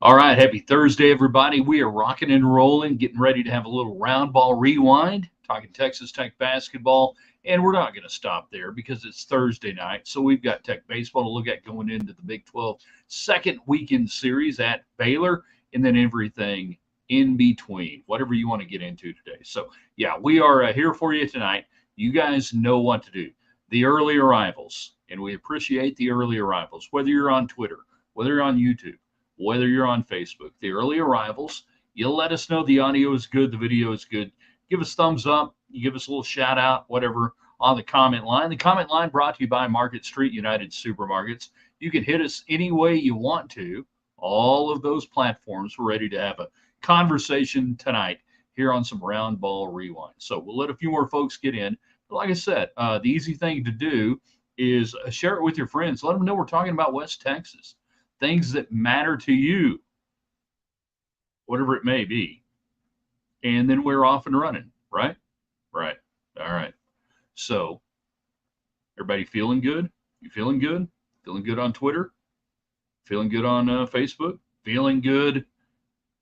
All right, happy Thursday, everybody. We are rocking and rolling, getting ready to have a little Roundball Rewind, talking Texas Tech basketball. And we're not going to stop there because it's Thursday night. So we've got Tech baseball to look at going into the Big 12 second weekend series at Baylor, and then everything in between, whatever you want to get into today. So, yeah, we are here for you tonight. You guys know what to do. The early arrivals, and we appreciate the early arrivals, whether you're on Twitter, whether you're on YouTube, whether you're on Facebook. The early arrivals, you'll let us know the audio is good, the video is good. Give us thumbs up, you give us a little shout out, whatever, on the comment line. The comment line brought to you by Market Street United Supermarkets. You can hit us any way you want to. All of those platforms. We're ready to have a conversation tonight here on some Round Ball Rewind. So we'll let a few more folks get in. But like I said, the easy thing to do is share it with your friends. Let them know we're talking about West Texas, things that matter to you, whatever it may be. And then we're off and running, right? Right. All right. So, everybody feeling good? You feeling good? Feeling good on Twitter? Feeling good on Facebook? Feeling good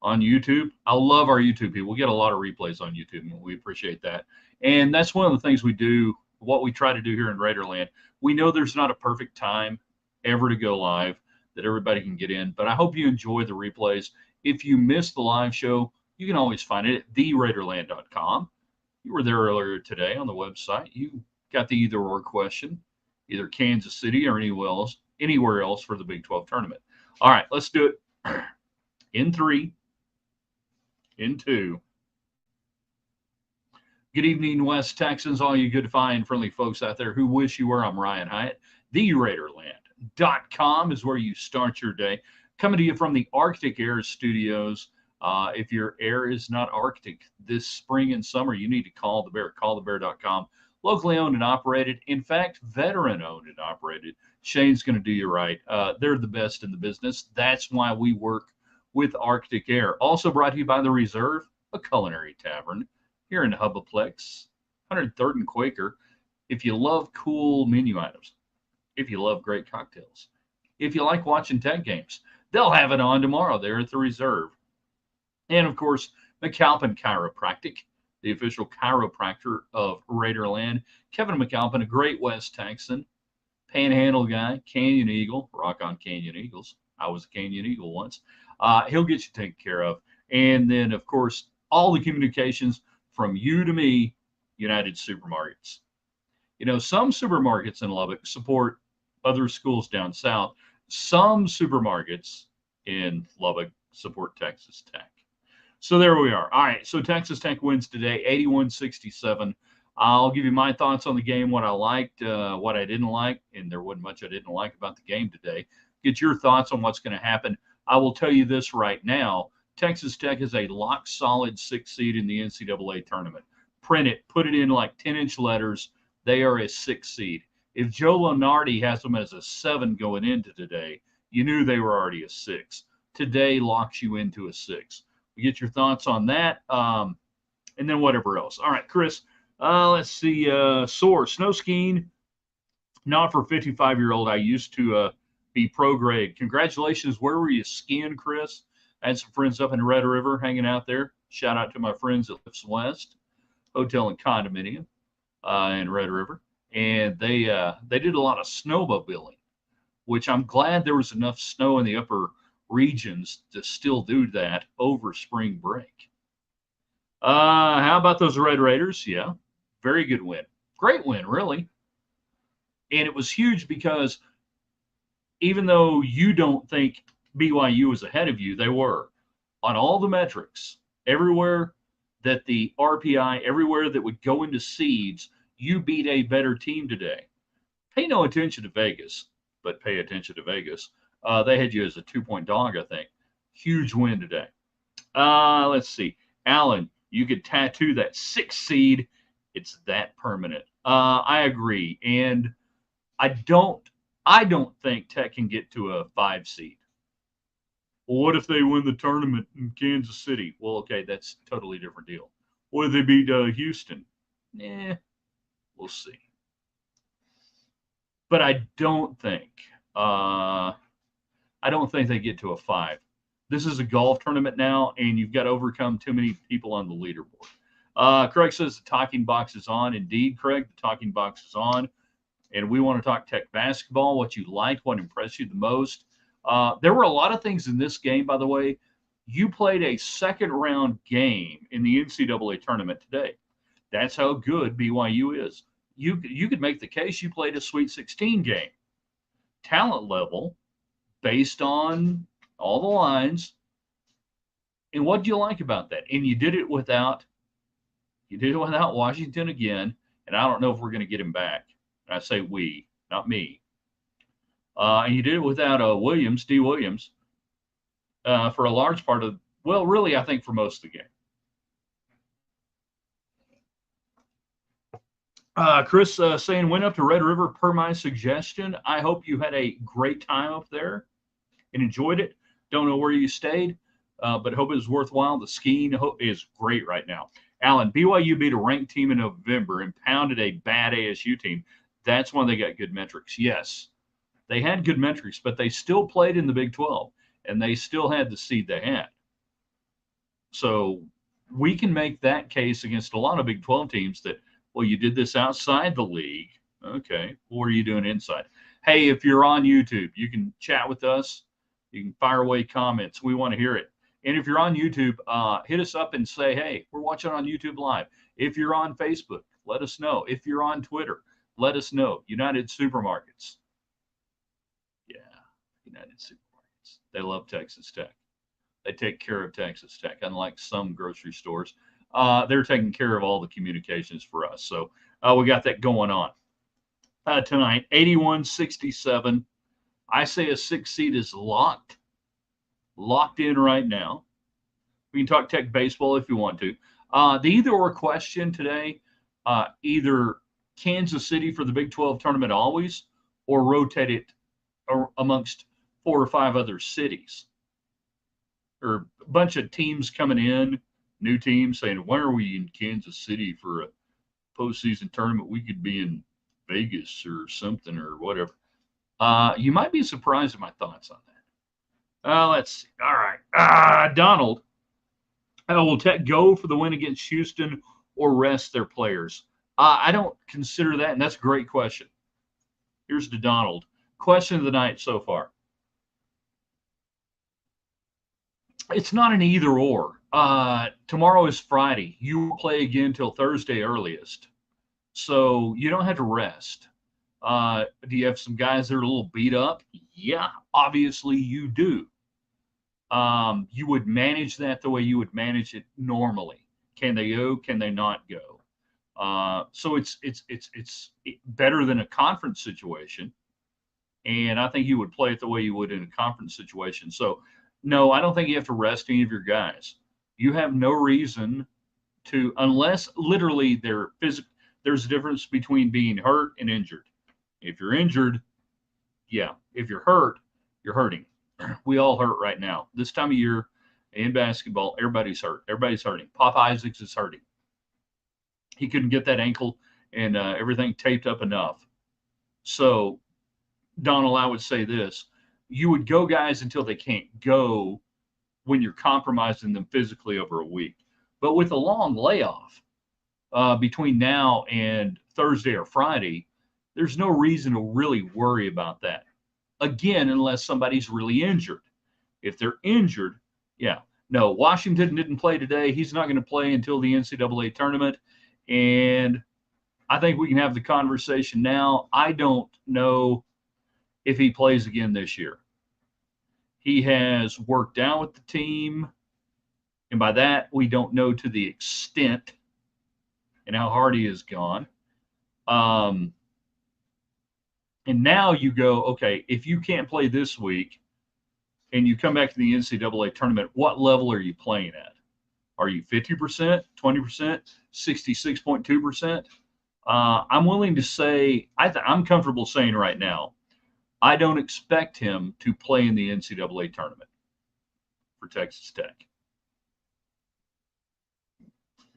on YouTube? I love our YouTube people. We get a lot of replays on YouTube, and we appreciate that. And that's one of the things we do, what we try to do here in Raiderland. We know there's not a perfect time ever to go live that everybody can get in. But I hope you enjoy the replays. If you missed the live show, you can always find it at theraiderland.com. You were there earlier today on the website. You got the either or question, either Kansas City or anywhere else for the Big 12 tournament. All right, let's do it. In 3, in 2. Good evening, West Texans, all you good, fine, friendly folks out there who wish you were. I'm Ryan Hyatt. TheRaiderland.com is where you start your day. Coming to you from the Arctic Air Studios. If your air is not Arctic this spring and summer, you need to call the Bear. Callthebear.com. Locally owned and operated. In fact, veteran owned and operated. Shane's going to do you right. They're the best in the business. That's why we work with Arctic Air. Also brought to you by The Reserve, a culinary tavern here in Hubbaplex, 103rd and Quaker. If you love cool menu items, if you love great cocktails, if you like watching Tech games, they'll have it on tomorrow there at the Reserve. And of course, McAlpin Chiropractic, the official chiropractor of Raiderland. Kevin McAlpin, a great West Texan, Panhandle guy, Canyon Eagle, rock on Canyon Eagles. I was a Canyon Eagle once. He'll get you taken care of. And then, of course, all the communications from you to me, United Supermarkets. You know, some supermarkets in Lubbock support other schools down south. Some supermarkets in Lubbock support Texas Tech. So there we are. All right, so Texas Tech wins today, 81-67. I'll give you my thoughts on the game, what I liked, what I didn't like, and there wasn't much I didn't like about the game today. Get your thoughts on what's going to happen. I will tell you this right now. Texas Tech is a lock-solid 6th seed in the NCAA tournament. Print it, put it in like 10-inch letters. They are a 6th seed. If Joe Lunardi has them as a 7 going into today, you knew they were already a 6. Today locks you into a 6. We get your thoughts on that, and then whatever else. All right, Chris, let's see. Sore, snow skiing, not for 55-year-old. I used to be pro grade. Congratulations. Where were you skiing, Chris? I had some friends up in Red River hanging out there. Shout out to my friends at Lifts West Hotel and Condominium in Red River. And they did a lot of snowmobiling, which I'm glad there was enough snow in the upper regions to still do that over spring break. How about those Red Raiders? Yeah, very good win. Great win, really. And it was huge because even though you don't think BYU was ahead of you, they were on all the metrics. Everywhere that the RPI, everywhere that would go into seeds, you beat a better team today. Pay no attention to Vegas, but pay attention to Vegas. They had you as a 2-point dog, I think. Huge win today. Let's see. Allen, you could tattoo that 6 seed. It's that permanent. I agree. And I don't think Tech can get to a 5 seed. Well, what if they win the tournament in Kansas City? Well, okay, that's a totally different deal. What if they beat Houston? We'll see. But I don't think they get to a 5. This is a golf tournament now, and you've got to overcome too many people on the leaderboard. Craig says the talking box is on. Indeed, Craig, the talking box is on. And we want to talk Tech basketball, what you liked, what impressed you the most. There were a lot of things in this game, by the way. You played a second-round game in the NCAA tournament today. That's how good BYU is. You could make the case you played a Sweet 16 game. Talent level, based on all the lines. And what do you like about that? And you did it without Washington again. And I don't know if we're going to get him back. And I say we, not me. And you did it without D. Williams, for a large part of, well, really, I think for most of the game. Chris saying, went up to Red River per my suggestion. I hope you had a great time up there and enjoyed it. Don't know where you stayed, but hope it was worthwhile. The skiing is great right now. Alan, BYU beat a ranked team in November and pounded a bad ASU team. That's when they got good metrics. Yes, they had good metrics, but they still played in the Big 12, and they still had the seed they had. So we can make that case against a lot of Big 12 teams that, well, you did this outside the league. Okay, what are you doing inside? Hey, if you're on YouTube, you can chat with us. You can fire away comments. We want to hear it. And if you're on YouTube, hit us up and say, hey, we're watching on YouTube Live. If you're on Facebook, let us know. If you're on Twitter, let us know. United Supermarkets. Yeah, United Supermarkets. They love Texas Tech. They take care of Texas Tech, unlike some grocery stores. They're taking care of all the communications for us. So we got that going on tonight. 81-67. I say a 6 seed is locked in right now. We can talk Tech baseball if you want to. The either-or question today, either Kansas City for the Big 12 tournament always, or rotate it amongst 4 or 5 other cities. Or a bunch of teams coming in, new teams saying, why are we in Kansas City for a postseason tournament? We could be in Vegas or something or whatever. You might be surprised at my thoughts on that. Let's see. All right. Donald, will Tech go for the win against Houston or rest their players? I don't consider that, and that's a great question. Here's to Donald. Question of the night so far. It's not an either or. Tomorrow is Friday. You will play again till Thursday earliest. So you don't have to rest. Do you have some guys that are a little beat up? Yeah, obviously you do. You would manage that the way you would manage it normally. Can they go? Can they not go? So it's better than a conference situation. And I think you would play it the way you would in a conference situation. So, no, I don't think you have to rest any of your guys. You have no reason to, unless literally there's a difference between being hurt and injured. If you're injured, yeah. If you're hurt, you're hurting. We all hurt right now. This time of year in basketball, everybody's hurt. Everybody's hurting. Pop Isaacs is hurting. He couldn't get that ankle and everything taped up enough. So, Donald, I would say this. You would go guys until they can't go when you're compromising them physically over a week. But with a long layoff between now and Thursday or Friday, there's no reason to really worry about that. Again, unless somebody's really injured. If they're injured, yeah. No, Washington didn't play today. He's not going to play until the NCAA tournament. And I think we can have the conversation now. I don't know if he plays again this year. He has worked out with the team. And by that, we don't know to the extent and how hard he has gone. And now you go, okay, if you can't play this week and you come back to the NCAA tournament, what level are you playing at? Are you 50%, 20%, 66.2%? I'm willing to say, I'm comfortable saying right now, I don't expect him to play in the NCAA tournament for Texas Tech.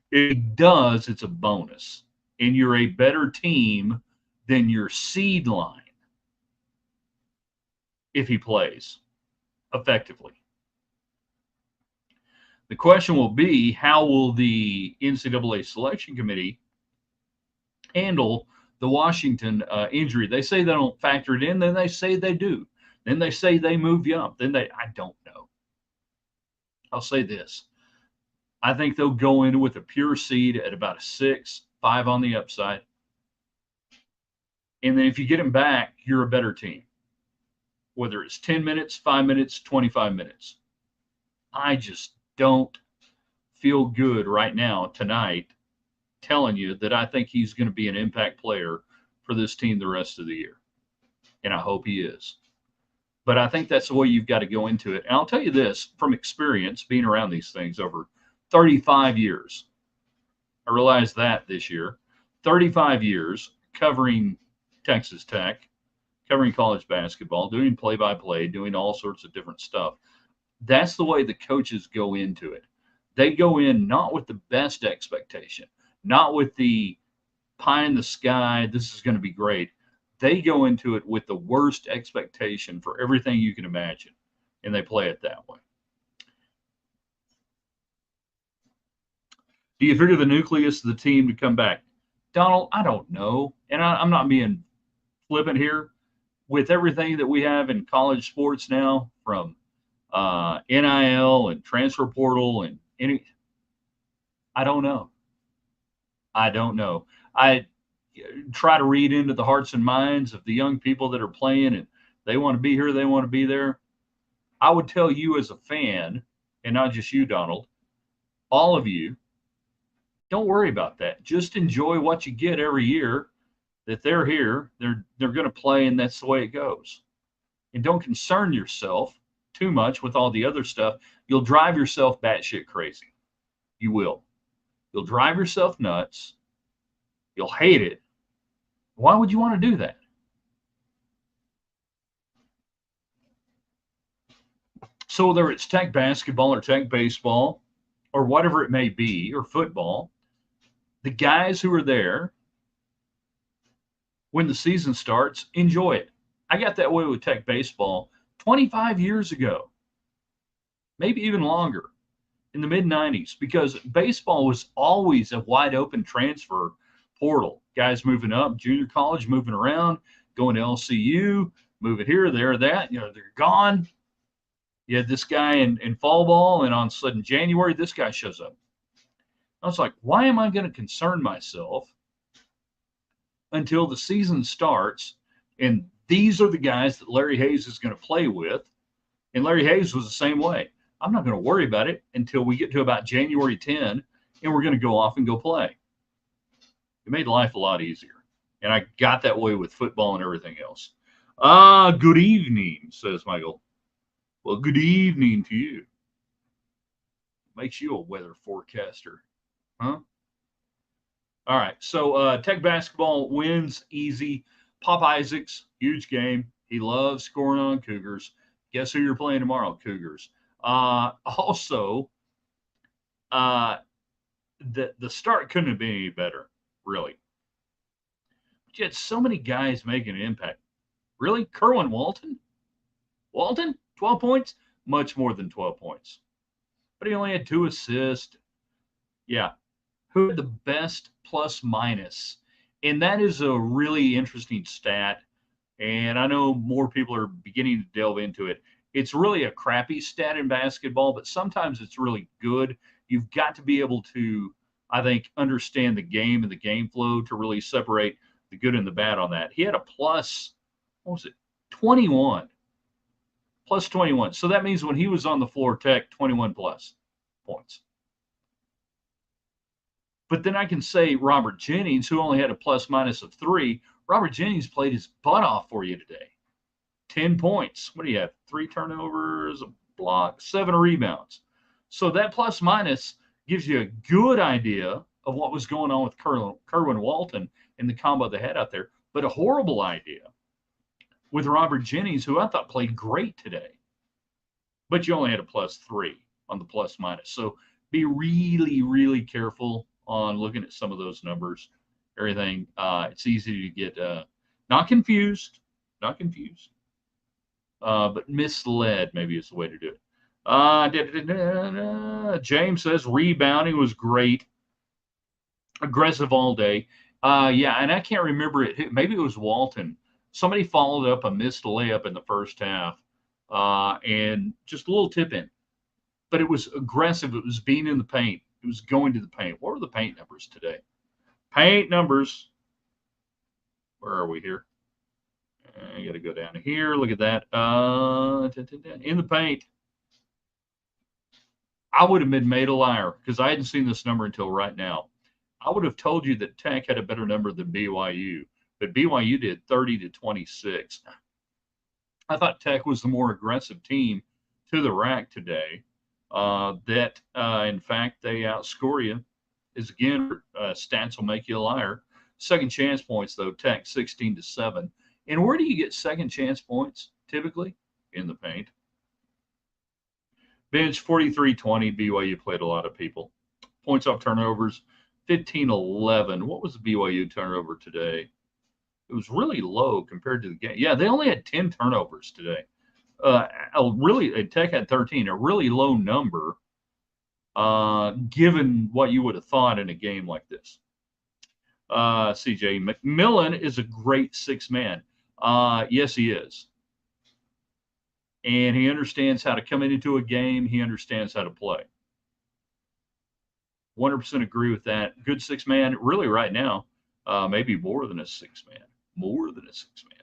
If he does, it's a bonus. And you're a better team than your seed line if he plays effectively. The question will be, how will the NCAA selection committee handle the Washington injury? They say they don't factor it in, then they say they do. Then they say they move you up. I don't know. I'll say this. I think they'll go in with a pure seed at about a 6, 5 on the upside. And then if you get them back, you're a better team. Whether it's 10 minutes, 5 minutes, 25 minutes. I just don't feel good right now tonight telling you that I think he's going to be an impact player for this team the rest of the year. And I hope he is. But I think that's the way you've got to go into it. And I'll tell you this from experience, being around these things over 35 years. I realized that this year. 35 years covering Texas Tech, covering college basketball, doing play-by-play, doing all sorts of different stuff. That's the way the coaches go into it. They go in not with the best expectation, not with the pie in the sky, this is going to be great. They go into it with the worst expectation for everything you can imagine, and they play it that way. Do you figure the nucleus of the team to come back? Donald, I don't know. And I'm not being flippant here. With everything that we have in college sports now, from NIL and transfer portal and I don't know. I try to read into the hearts and minds of the young people that are playing, and they want to be here, they want to be there. I would tell you as a fan, and not just you, Donald, all of you, don't worry about that. Just enjoy what you get every year. That they're here, they're going to play, and that's the way it goes. And don't concern yourself too much with all the other stuff. You'll drive yourself batshit crazy. You will. You'll drive yourself nuts. You'll hate it. Why would you want to do that? So whether it's Tech basketball or Tech baseball or whatever it may be, or football, the guys who are there when the season starts, enjoy it. I got that way with Tech baseball 25 years ago, maybe even longer, in the mid-90s, because baseball was always a wide open transfer portal. Guys moving up, junior college, moving around, going to LCU, moving here, there, that. They're gone. You had this guy in fall ball, and on sudden January, this guy shows up. I was like, why am I going to concern myself until the season starts, and these are the guys that Larry Hayes is going to play with? And Larry Hayes was the same way. I'm not going to worry about it until we get to about January 10, and we're going to go off and go play. It made life a lot easier. And I got that way with football and everything else. Good evening, says Michael. Well, good evening to you. Makes you a weather forecaster, huh? All right, so Tech basketball wins easy. Pop Isaacs, huge game. He loves scoring on Cougars. Guess who you're playing tomorrow? Cougars. Also, the start couldn't have been any better, really. But you had so many guys making an impact. Really? Kerwin Walton? Walton? 12 points? Much more than 12 points. But he only had 2 assists. Yeah. Who had the best plus minus? And that is a really interesting stat. And I know more people are beginning to delve into it. It's really a crappy stat in basketball, but sometimes it's really good. You've got to be able to, I think, understand the game and the game flow to really separate the good and the bad on that. He had a plus, 21. Plus 21. So that means when he was on the floor, Tech, 21 plus points. But then I can say Robert Jennings, who only had a plus minus of 3, Robert Jennings played his butt off for you today. 10 points. What do you have? 3 turnovers, a block, 7 rebounds. So that plus minus gives you a good idea of what was going on with Kerwin Walton and the combo they had out there, but a horrible idea with Robert Jennings, who I thought played great today. But you only had a plus 3 on the plus minus. So be really, really careful on looking at some of those numbers, everything. It's easy to get not confused, but misled maybe is the way to do it. James says rebounding was great, aggressive all day. Yeah, and I can't remember it. Maybe it was Walton. Somebody followed up a missed layup in the first half, and just a little tip in. But it was aggressive. It was being in the paint. It was going to the paint. What were the paint numbers today? Paint numbers. Where are we here? I got to go down to here. Look at that. In the paint. I would have been made a liar because I hadn't seen this number until right now. I would have told you that Tech had a better number than BYU, but BYU did 30 to 26. I thought Tech was the more aggressive team to the rack today. In fact, they outscore you. Is again, stats will make you a liar. Second chance points, though, Tech 16 to 7. And where do you get second chance points typically? In the paint. Bench 43-20. BYU played a lot of people. Points off turnovers 15-11. What was the BYU turnover today? It was really low compared to the game. Yeah, they only had 10 turnovers today. Tech had 13, a really low number given what you would have thought in a game like this. CJ McMillan is a great sixth man. Yes, he is. And he understands how to come into a game. He understands how to play. 100% agree with that. Good six man, really right now, maybe more than a six man. More than a six man.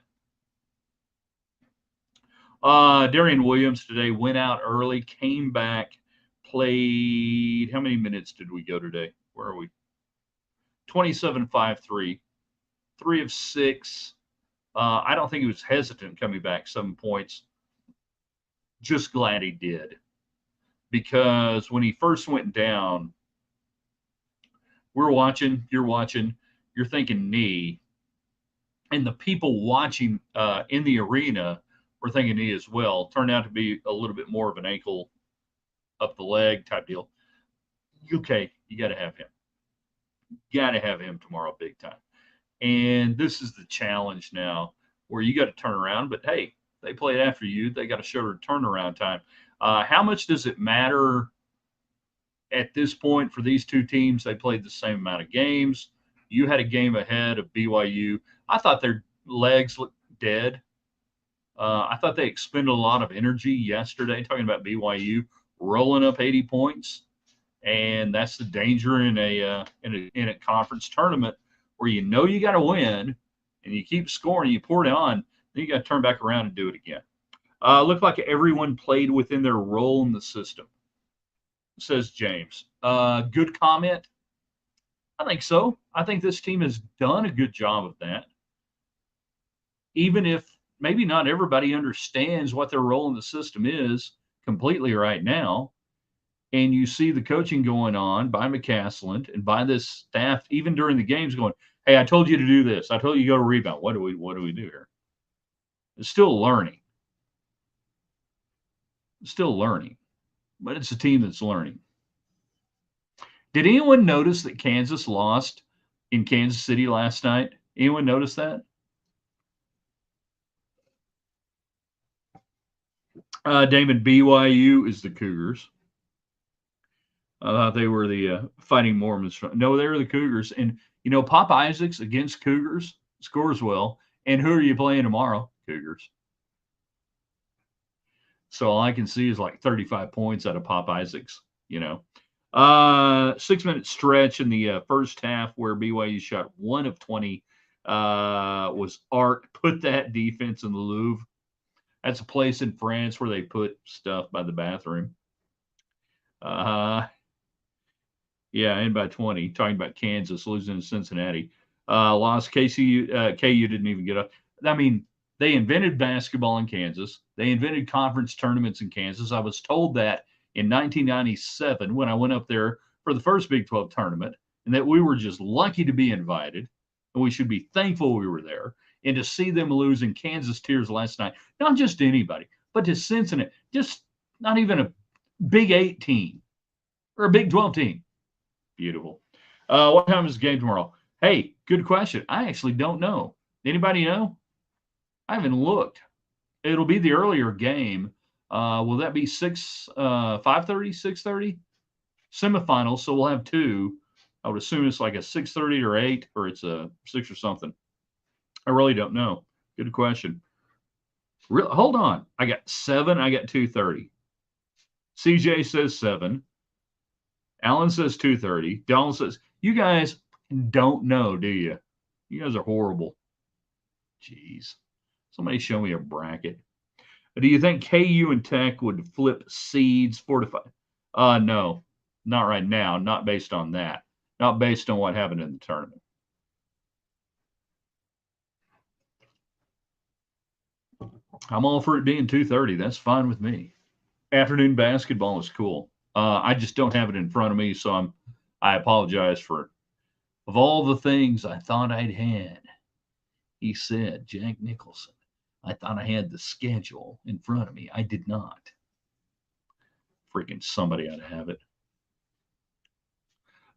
Daren Williams today went out early, came back, played. How many minutes did we go today? Where are we? 27-5-3. 3 of 6. I don't think he was hesitant coming back 7 points. Just glad he did. Because when he first went down, we're watching, you're thinking knee. And the people watching in the arena were thinking knee as well. Turned out to be a little bit more of an ankle up the leg type deal. Okay, you got to have him. Got to have him tomorrow big time. And this is the challenge now where you got to turn around. But, hey, they played after you. They got a shorter turnaround time. How much does it matter at this point for these two teams? They played the same amount of games. You had a game ahead of BYU. I thought their legs looked dead. I thought they expended a lot of energy yesterday, talking about BYU rolling up 80 points. And that's the danger in a conference tournament where you know you got to win and you keep scoring, you pour it on, then you got to turn back around and do it again. Looked like everyone played within their role in the system, says James. Good comment. I think so. I think this team has done a good job of that. Even if maybe not everybody understands what their role in the system is completely right now, and you see the coaching going on by McCasland and by this staff, even during the games going, hey, I told you to do this. I told you to go to rebound. What do we do here? It's still learning. But it's a team that's learning. Did anyone notice that Kansas lost in Kansas City last night? Anyone notice that? Damon, BYU is the Cougars. They were the Fighting Mormons. No, they were the Cougars. And, you know, Pop Isaacs against Cougars scores well. And who are you playing tomorrow? Cougars. So all I can see is like 35 points out of Pop Isaacs, you know. 6-minute stretch in the first half where BYU shot 1 of 20 was Art. Put that defense in the Louvre. That's a place in France where they put stuff by the bathroom. Yeah, and by 20. Talking about Kansas losing to Cincinnati. Lost KU didn't even get up. I mean, they invented basketball in Kansas. They invented conference tournaments in Kansas. I was told that in 1997 when I went up there for the first Big 12 tournament, and that we were just lucky to be invited, and we should be thankful we were there. And to see them lose in Kansas tears last night, not just to anybody, but to Cincinnati, just not even a Big 8 team or a Big 12 team. Beautiful. What time is the game tomorrow? Hey, good question. I actually don't know. Anybody know? I haven't looked. It'll be the earlier game. Will that be 5:30, 6:30? Semifinals, so we'll have two. I would assume it's like a 6:30 or 8, or it's a 6 or something. I really don't know. Good question. Hold on. I got 7. I got 2:30. CJ says 7. Alan says 2:30. Donald says, you guys don't know, do you? You guys are horrible. Jeez. Somebody show me a bracket. Do you think KU and Tech would flip seeds 4-5? No, not right now. Not based on that. Not based on what happened in the tournament. I'm all for it being 2:30. That's fine with me. Afternoon basketball is cool. I just don't have it in front of me, so I apologize for it. Of all the things I thought I'd had, he said, Jack Nicholson, I thought I had the schedule in front of me. I did not. Freaking somebody ought to have it.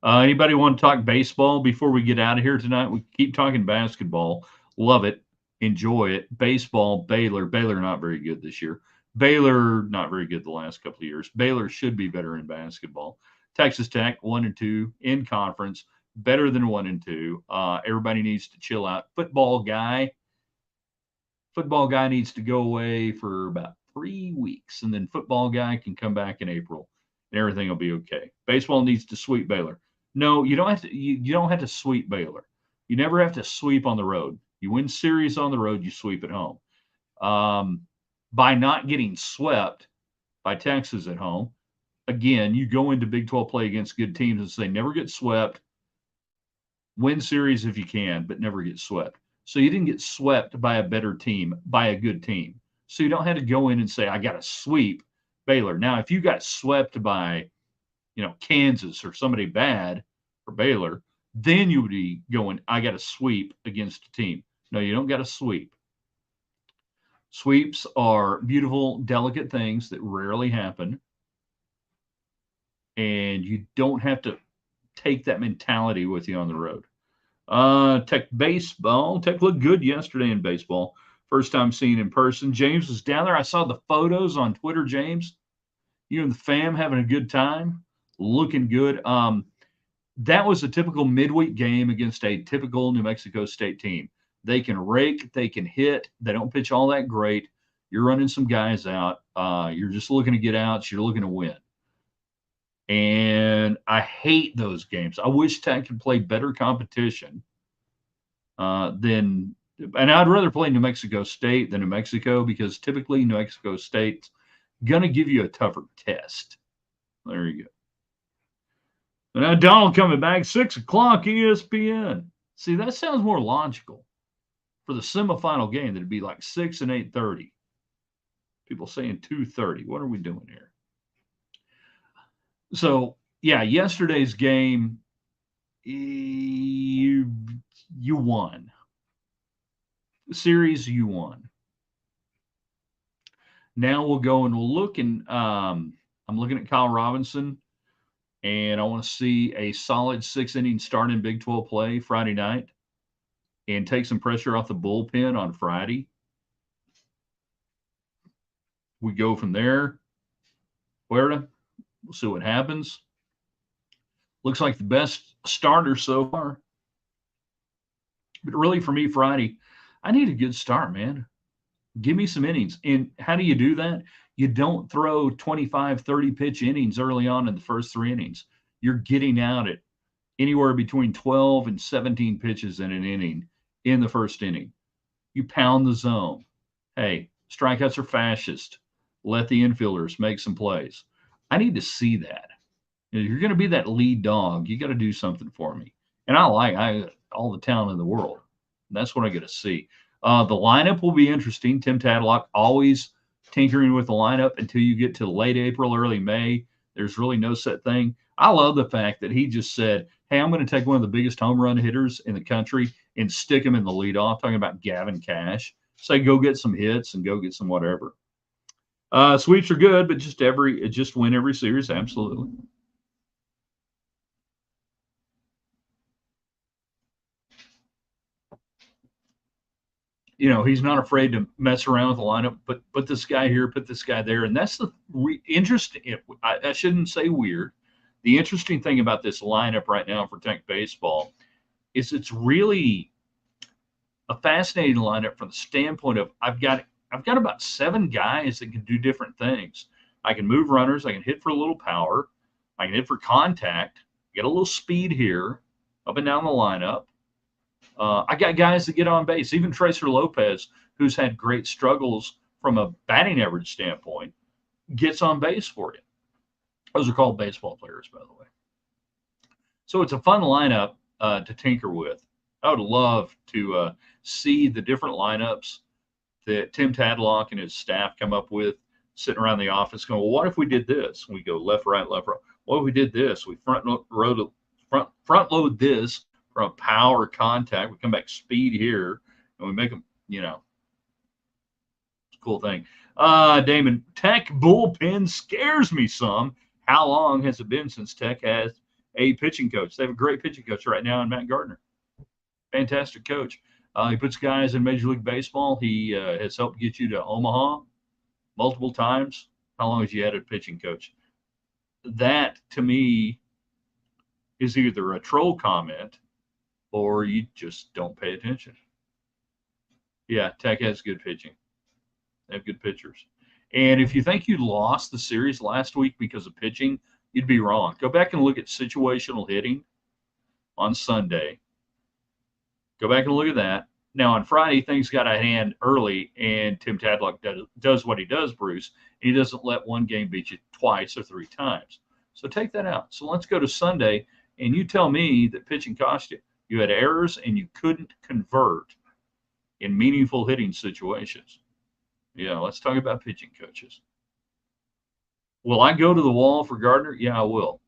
Anybody want to talk baseball before we get out of here tonight? We keep talking basketball. Love it. Enjoy it. Baseball, Baylor. Baylor not very good this year. Baylor not very good the last couple of years. Baylor should be better in basketball. Texas Tech 1-2 in conference, better than 1-2. Everybody needs to chill out. Football guy needs to go away for about 3 weeks, and then football guy can come back in April, and everything will be okay. Baseball needs to sweep Baylor. No, you don't have to. You don't have to sweep Baylor. You never have to sweep on the road. You win series on the road, you sweep at home. By not getting swept by Texas at home, again, you go into Big 12 play against good teams and say never get swept. Win series if you can, but never get swept. So you didn't get swept by a better team, by a good team. So you don't have to go in and say, I got to sweep Baylor. Now, if you got swept by, Kansas or somebody bad for Baylor, then you would be going, I got to sweep against a team. No, you don't got to sweep. Sweeps are beautiful, delicate things that rarely happen. And you don't have to take that mentality with you on the road. Tech baseball. Tech looked good yesterday in baseball. First time seeing in person. James was down there. I saw the photos on Twitter, James. You and the fam having a good time. Looking good. That was a typical midweek game against a typical New Mexico State team. They can rake, they can hit. They don't pitch all that great. You're running some guys out. You're just looking to get outs. You're looking to win. And I hate those games. I wish Tech could play better competition and I'd rather play New Mexico State than New Mexico, because typically New Mexico State's going to give you a tougher test. There you go. And now Donald coming back, 6 o'clock ESPN. See, that sounds more logical for the semifinal game. That'd be like 6 and 8:30. People saying 2:30. What are we doing here? So, yeah, yesterday's game, you won. The series, you won. Now we'll go and we'll look, and I'm looking at Kyle Robinson, and I want to see a solid 6-inning start in Big 12 play Friday night and take some pressure off the bullpen on Friday. We go from there. We'll see what happens. Looks like the best starter so far. But really, for me, Friday, I need a good start, man. Give me some innings. And how do you do that? You don't throw 25, 30 pitch innings early on in the first 3 innings. You're getting out at anywhere between 12 and 17 pitches in an inning in the first inning. You pound the zone. Hey, strikeouts are fascist. Let the infielders make some plays. I need to see that. If you're going to be that lead dog, you got to do something for me. And I all the talent in the world. That's what I got to see. The lineup will be interesting. Tim Tadlock always tinkering with the lineup until you get to late April, early May. There's really no set thing. I love the fact that he just said, hey, I'm going to take one of the biggest home run hitters in the country and stick him in the leadoff, talking about Gavin Cash. Say, go get some hits and go get some whatever. Sweeps are good, but just win every series. Absolutely. he's not afraid to mess around with the lineup, but put this guy here, put this guy there. And that's the interesting, I shouldn't say weird. The interesting thing about this lineup right now for Tech baseball is it's really a fascinating lineup from the standpoint of I've got about 7 guys that can do different things. I can move runners, I can hit for a little power, I can hit for contact, get a little speed here, up and down the lineup. I got guys that get on base. Even Tracer Lopez, who's had great struggles from a batting average standpoint, gets on base for you. Those are called baseball players, by the way. So it's a fun lineup to tinker with. I would love to see the different lineups that Tim Tadlock and his staff come up with, sitting around the office going, well, what if we did this? We go left, right, left, right. What if we did this? We front load this from power contact. We come back speed here, and we make them, it's a cool thing. Damon, Tech bullpen scares me some. How long has it been since Tech has a pitching coach? They have a great pitching coach right now in Matt Gardner. Fantastic coach. He puts guys in Major League Baseball. He has helped get you to Omaha multiple times. How long has you had a pitching coach? That, to me, is either a troll comment or you just don't pay attention. Yeah, Tech has good pitching. They have good pitchers. And if you think you lost the series last week because of pitching, you'd be wrong. Go back and look at situational hitting on Sunday. Go back and look at that. Now, on Friday, things got a hand early, and Tim Tadlock does what he does, Bruce. He doesn't let one game beat you twice or 3 times. So take that out. So let's go to Sunday, and you tell me that pitching cost you. You had errors, and you couldn't convert in meaningful hitting situations. Yeah, let's talk about pitching coaches. Will I go to the wall for Gardner? Yeah, I will.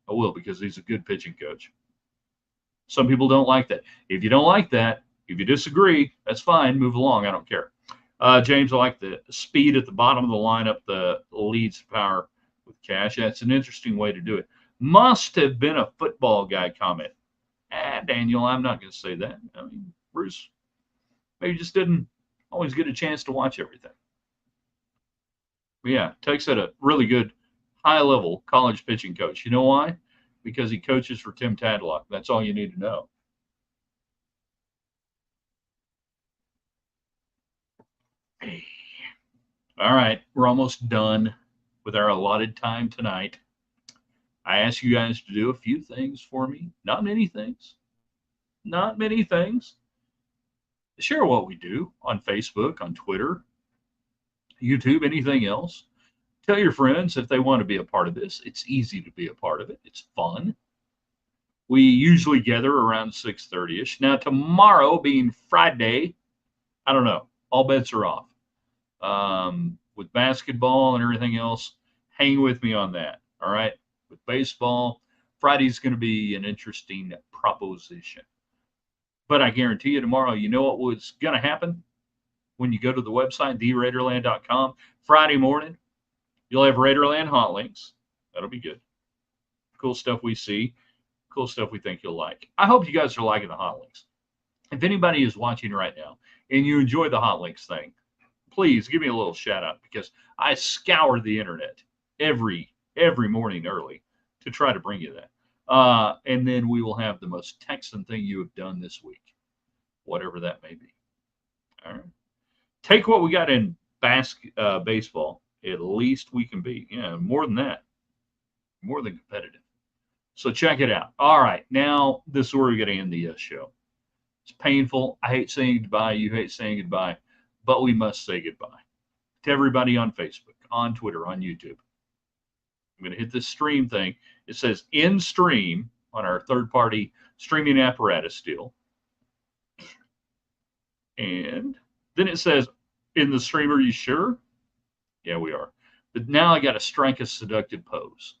I will, because he's a good pitching coach. Some people don't like that. If you don't like that, if you disagree, that's fine. Move along. I don't care. James, I like the speed at the bottom of the lineup, the leads power with Cash. That's an interesting way to do it. Must have been a football guy comment. Daniel, I'm not going to say that. I mean, Bruce maybe just didn't always get a chance to watch everything. But yeah, Tech's at a really good high-level college pitching coach. You know why? Because he coaches for Tim Tadlock. That's all you need to know. All right, we're almost done with our allotted time tonight. I asked you guys to do a few things for me. Not many things. Not many things. Share what we do on Facebook, on Twitter, YouTube, anything else. Tell your friends if they want to be a part of this. It's easy to be a part of it. It's fun. We usually gather around 6:30ish. Now, tomorrow being Friday, I don't know. All bets are off. With basketball and everything else, hang with me on that. All right. With baseball, Friday's going to be an interesting proposition. But I guarantee you tomorrow, you know what was going to happen when you go to the website, theraiderland.com. Friday morning, you'll have Raiderland hot links. That'll be good. Cool stuff we see. Cool stuff we think you'll like. I hope you guys are liking the hot links. If anybody is watching right now and you enjoy the hot links thing, please give me a little shout out, because I scour the internet every morning early to try to bring you that. And then we will have the most Texan thing you have done this week, whatever that may be. All right. Take what we got in baseball. At least we can be. Yeah, more than that. More than competitive. So check it out. All right. Now, this is where we're going to end the show. It's painful. I hate saying goodbye. You hate saying goodbye. But we must say goodbye to everybody on Facebook, on Twitter, on YouTube. I'm going to hit this stream thing. It says in stream on our third-party streaming apparatus deal. And then it says, in the stream, are you sure? Yeah, we are. But now I got to strike a seductive pose.